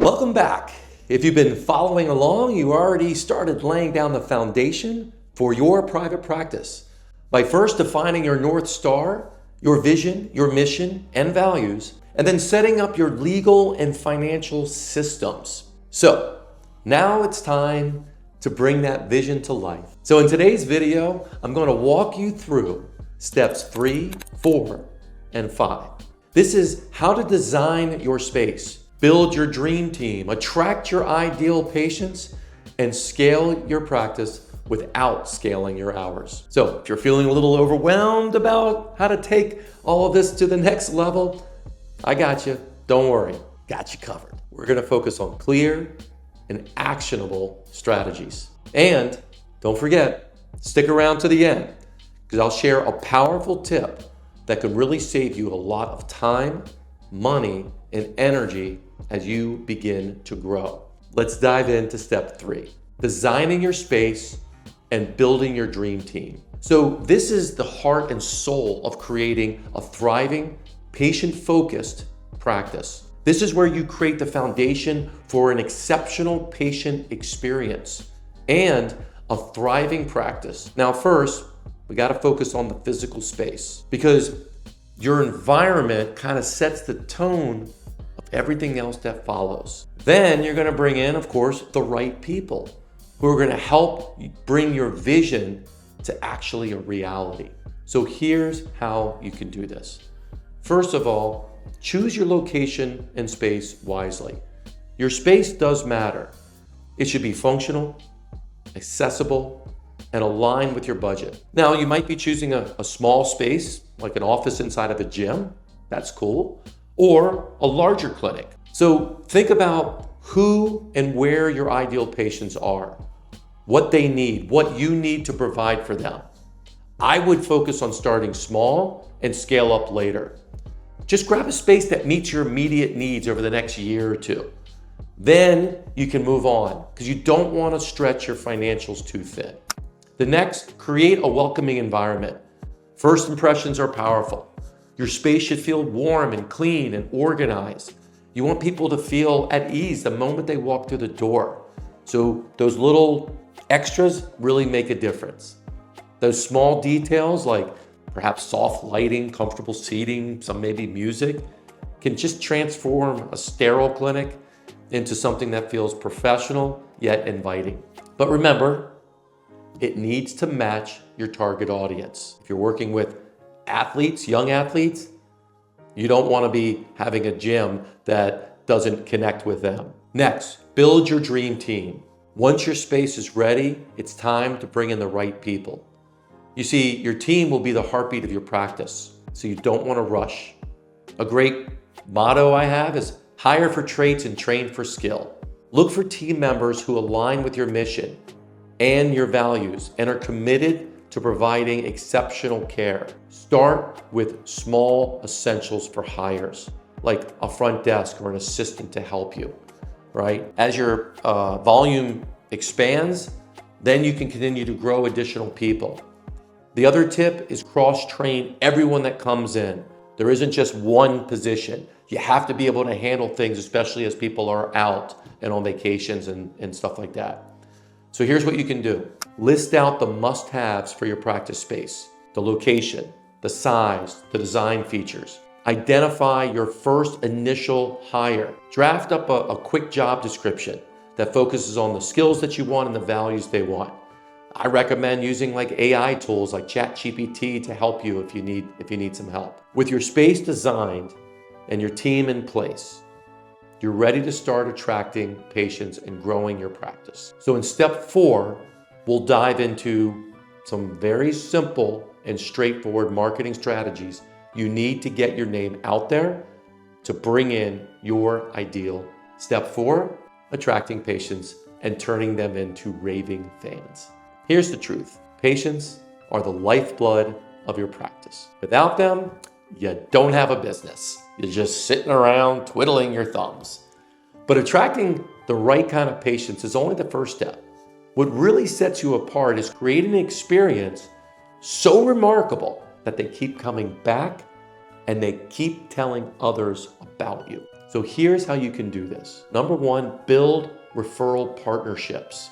Welcome back. If you've been following along, you already started laying down the foundation for your private practice by first defining your North Star, your vision, your mission, and values, and then setting up your legal and financial systems. So now it's time to bring that vision to life. So in today's video, I'm going to walk you through steps 3, 4, and 5. This is how to design your space, build your dream team, attract your ideal patients, and scale your practice without scaling your hours. So if you're feeling a little overwhelmed about how to take all of this to the next level, I got you. Don't worry, got you covered. We're gonna focus on clear and actionable strategies. And don't forget, stick around to the end, because I'll share a powerful tip that could really save you a lot of time, money, and energy as you begin to grow. Let's dive into step 3, designing your space and building your dream team. So this is the heart and soul of creating a thriving, patient-focused practice. This is where you create the foundation for an exceptional patient experience and a thriving practice. Now, first, we got to focus on the physical space, because your environment kind of sets the tone of everything else that follows. Then you're going to bring in, of course, the right people who are going to help bring your vision to actually a reality. So here's how you can do this. First of all, choose your location and space wisely. Your space does matter. It should be functional, accessible, and aligned with your budget. Now, you might be choosing a small space, like an office inside of a gym. That's cool. Or a larger clinic. So think about who and where your ideal patients are, what they need, what you need to provide for them. I would focus on starting small and scale up later. Just grab a space that meets your immediate needs over the next year or two. Then you can move on, because you don't want to stretch your financials too thin. The next, create a welcoming environment. First impressions are powerful. Your space should feel warm and clean and organized. You want people to feel at ease the moment they walk through the door. So those little extras really make a difference. Those small details, like perhaps soft lighting, comfortable seating, some maybe music, can just transform a sterile clinic into something that feels professional yet inviting. But remember, it needs to match your target audience. If you're working with athletes, young athletes, you don't want to be having a gym that doesn't connect with them. Next, build your dream team. Once your space is ready, it's time to bring in the right people. You see, your team will be the heartbeat of your practice, so you don't want to rush. A great motto I have is hire for traits and train for skill. Look for team members who align with your mission and your values and are committed to providing exceptional care. Start with small essentials for hires, like a front desk or an assistant to help you, right? As your volume expands, then you can continue to grow additional people. The other tip is cross-train everyone that comes in. There isn't just one position. You have to be able to handle things, especially as people are out and on vacations and stuff like that. So here's what you can do. List out the must-haves for your practice space, the location, the size, the design features. Identify your first initial hire. Draft up a quick job description that focuses on the skills that you want and the values they want. I recommend using like AI tools like ChatGPT to help you if you need some help. With your space designed and your team in place, you're ready to start attracting patients and growing your practice. So in step 4, we'll dive into some very simple and straightforward marketing strategies you need to get your name out there to bring in your ideal. Step 4, attracting patients and turning them into raving fans. Here's the truth. Patients are the lifeblood of your practice. Without them, you don't have a business. You're just sitting around twiddling your thumbs. But attracting the right kind of patients is only the first step. What really sets you apart is creating an experience so remarkable that they keep coming back and they keep telling others about you. So here's how you can do this. Number one, build referral partnerships.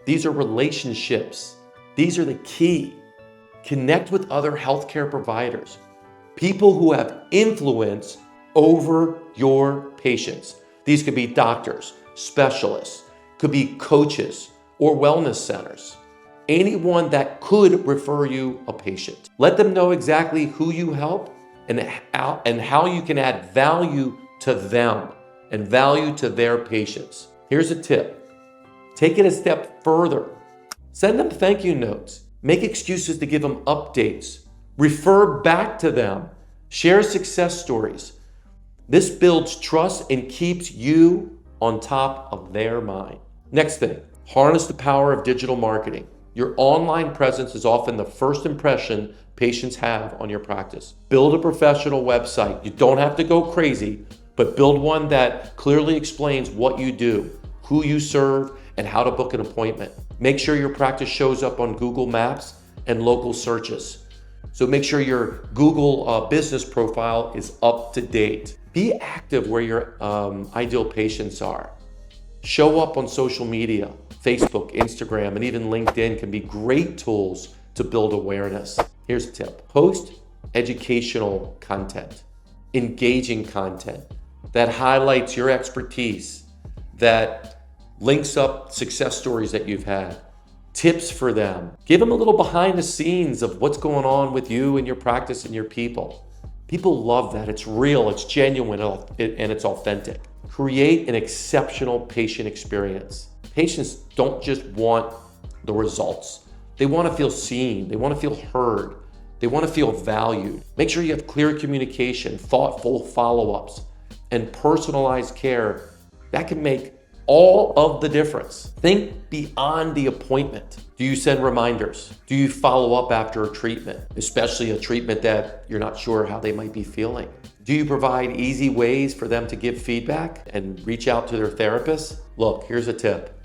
These are relationships. These are the key. Connect with other healthcare providers, people who have influence over your patients. These could be doctors, specialists, could be coaches or wellness centers. Anyone that could refer you a patient. Let them know exactly who you help and how you can add value to them and value to their patients. Here's a tip. Take it a step further. Send them thank you notes. Make excuses to give them updates. Refer back to them. Share success stories. This builds trust and keeps you on top of their mind. Next thing, harness the power of digital marketing. Your online presence is often the first impression patients have on your practice. Build a professional website. You don't have to go crazy, but build one that clearly explains what you do, who you serve, and how to book an appointment. Make sure your practice shows up on Google Maps and local searches. So make sure your Google business profile is up to date. Be active where your ideal patients are. Show up on social media. Facebook, Instagram, and even LinkedIn can be great tools to build awareness. Here's a tip. Post educational content, engaging content that highlights your expertise, that links up success stories that you've had, tips for them. Give them a little behind the scenes of what's going on with you and your practice and your people. People love that. It's real, it's genuine, and it's authentic. Create an exceptional patient experience. Patients don't just want the results. They want to feel seen. They want to feel heard. They want to feel valued. Make sure you have clear communication, thoughtful follow-ups, and personalized care. That can make all of the difference. Think beyond the appointment. Do you send reminders? Do you follow up after a treatment, especially a treatment that you're not sure how they might be feeling? Do you provide easy ways for them to give feedback and reach out to their therapist? Look, here's a tip.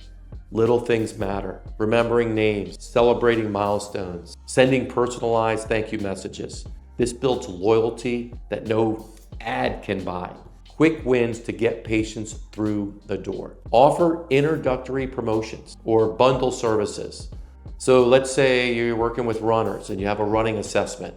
Little things matter. Remembering names, celebrating milestones, sending personalized thank you messages. This builds loyalty that no ad can buy. Quick wins to get patients through the door. Offer introductory promotions or bundle services. So let's say you're working with runners and you have a running assessment.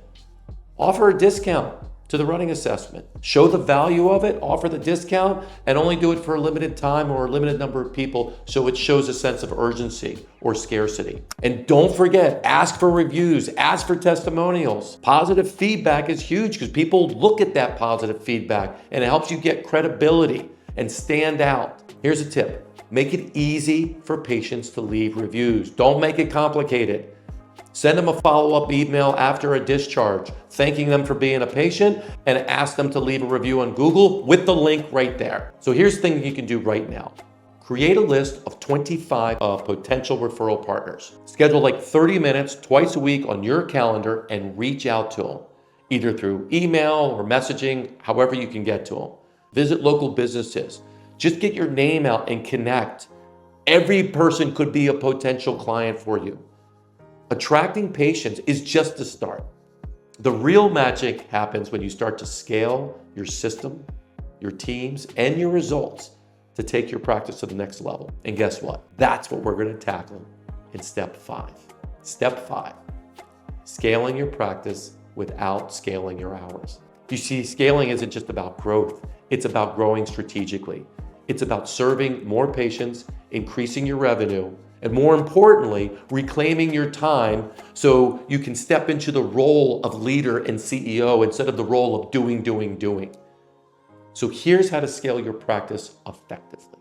Offer a discount to the running assessment. Show the value of it, offer the discount, and only do it for a limited time or a limited number of people so it shows a sense of urgency or scarcity. And don't forget, ask for reviews, ask for testimonials. Positive feedback is huge because people look at that positive feedback and it helps you get credibility and stand out. Here's a tip. Make it easy for patients to leave reviews. Don't make it complicated. Send them a follow-up email after a discharge, thanking them for being a patient, and ask them to leave a review on Google with the link right there. So here's the thing you can do right now. Create a list of 25 potential referral partners. Schedule like 30 minutes twice a week on your calendar and reach out to them, either through email or messaging, however you can get to them. Visit local businesses. Just get your name out and connect. Every person could be a potential client for you. Attracting patients is just the start. The real magic happens when you start to scale your system, your teams, and your results to take your practice to the next level. And guess what? That's what we're going to tackle in step 5. Step 5, scaling your practice without scaling your hours. You see, scaling isn't just about growth. It's about growing strategically. It's about serving more patients, increasing your revenue, and more importantly, reclaiming your time so you can step into the role of leader and CEO instead of the role of doing. So here's how to scale your practice effectively.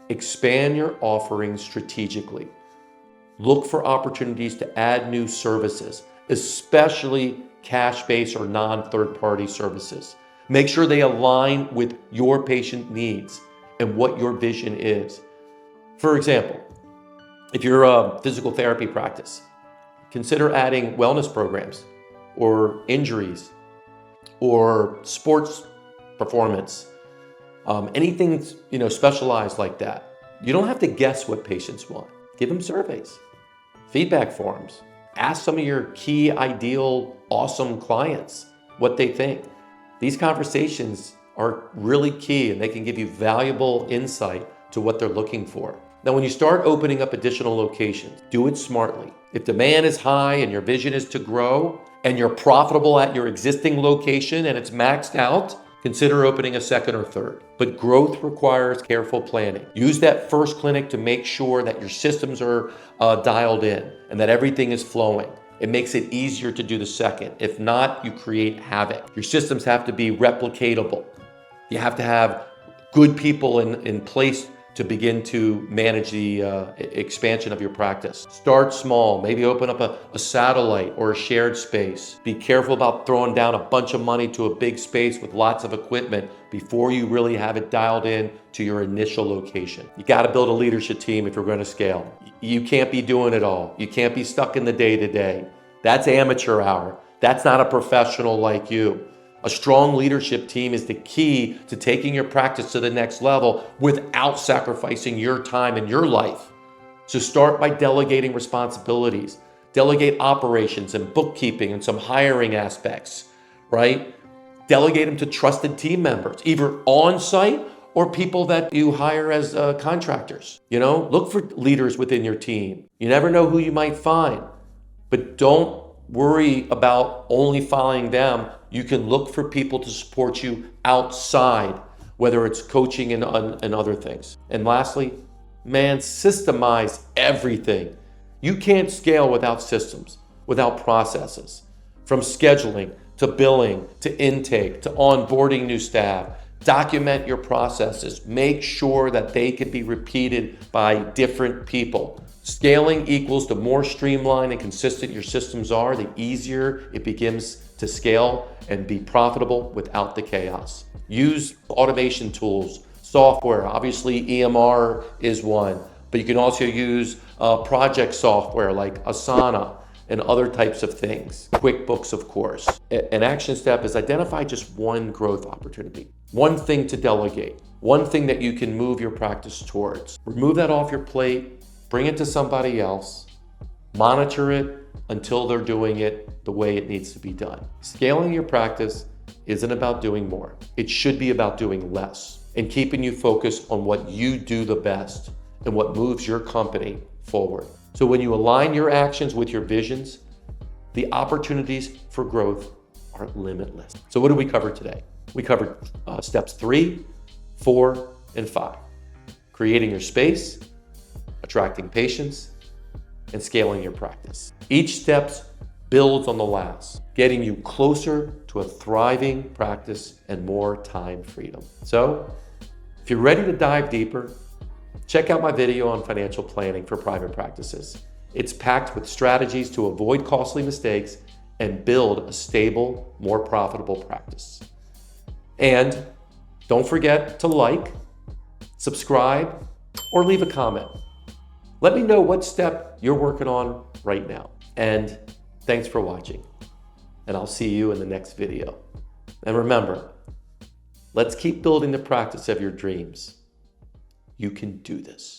Expand your offerings strategically. Look for opportunities to add new services, especially cash-based or non-third-party services. Make sure they align with your patient needs and what your vision is. For example, if you're a physical therapy practice, consider adding wellness programs or injuries or sports performance, anything specialized like that. You don't have to guess what patients want. Give them surveys, feedback forms. Ask some of your key, ideal, awesome clients what they think. These conversations are really key, and they can give you valuable insight to what they're looking for. Now, when you start opening up additional locations, do it smartly. If demand is high and your vision is to grow and you're profitable at your existing location and it's maxed out, consider opening a second or third. But growth requires careful planning. Use that first clinic to make sure that your systems are dialed in and that everything is flowing. It makes it easier to do the second. If not, you create havoc. Your systems have to be replicatable. You have to have good people in place to begin to manage the expansion of your practice. Start small, maybe open up a satellite or a shared space. Be careful about throwing down a bunch of money to a big space with lots of equipment before you really have it dialed in to your initial location. You gotta build a leadership team if you're gonna scale. You can't be doing it all. You can't be stuck in the day-to-day. That's amateur hour. That's not a professional like you. A strong leadership team is the key to taking your practice to the next level without sacrificing your time and your life. So start by delegating responsibilities. Delegate operations and bookkeeping and some hiring aspects, right? Delegate them to trusted team members, either on site or people that you hire as contractors. Look for leaders within your team. You never know who you might find, but don't worry about only following them. You can look for people to support you outside, whether it's coaching and other things. And lastly, systemize everything. You can't scale without systems, without processes. From scheduling to billing to intake to onboarding new staff. Document your processes. Make sure that they can be repeated by different people. Scaling equals the more streamlined and consistent your systems are, the easier it begins to scale and be profitable without the chaos. Use automation tools, software. Obviously, EMR is one, but you can also use project software like Asana and other types of things. QuickBooks, of course. An action step is identify just one growth opportunity, one thing to delegate, one thing that you can move your practice towards. Remove that off your plate, bring it to somebody else, monitor it until they're doing it the way it needs to be done. Scaling your practice isn't about doing more. It should be about doing less and keeping you focused on what you do the best and what moves your company forward. So when you align your actions with your visions, the opportunities for growth are limitless. So what did we cover today? We covered steps 3, 4, and 5. Creating your space, attracting patients, and scaling your practice. Each step builds on the last, getting you closer to a thriving practice and more time freedom. So if you're ready to dive deeper, check out my video on financial planning for private practices. It's packed with strategies to avoid costly mistakes and build a stable, more profitable practice. And don't forget to like, subscribe, or leave a comment. Let me know what step you're working on right now. And thanks for watching. And I'll see you in the next video. And remember, let's keep building the practice of your dreams. You can do this.